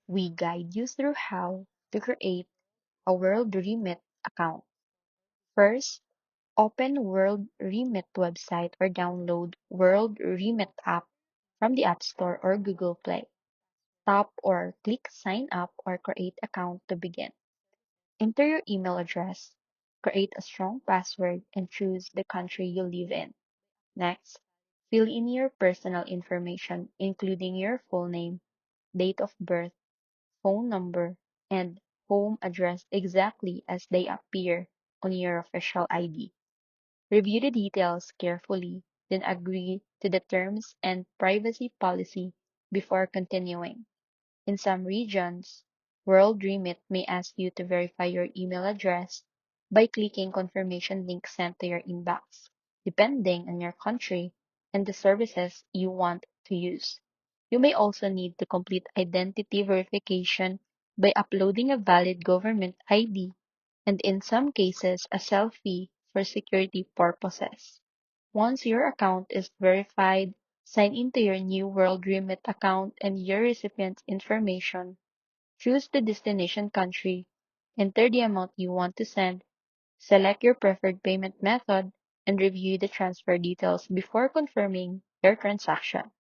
We guide you through how to create a WorldRemit account. First, open WorldRemit website or download WorldRemit app from the App Store or Google Play. Tap or click Sign up or create account to begin. Enter your email address, create a strong password, and choose the country you live in. Next, fill in your personal information, including your full name, date of birth, phone number, and home address exactly as they appear on your official ID. Review the details carefully, then agree to the terms and privacy policy before continuing. In some regions, WorldRemit may ask you to verify your email address by clicking confirmation link sent to your inbox, depending on your country and the services you want to use. You may also need to complete identity verification by uploading a valid government ID and in some cases a selfie for security purposes. Once your account is verified, sign into your new WorldRemit account and your recipient's information. Choose the destination country, enter the amount you want to send, select your preferred payment method, and review the transfer details before confirming your transaction.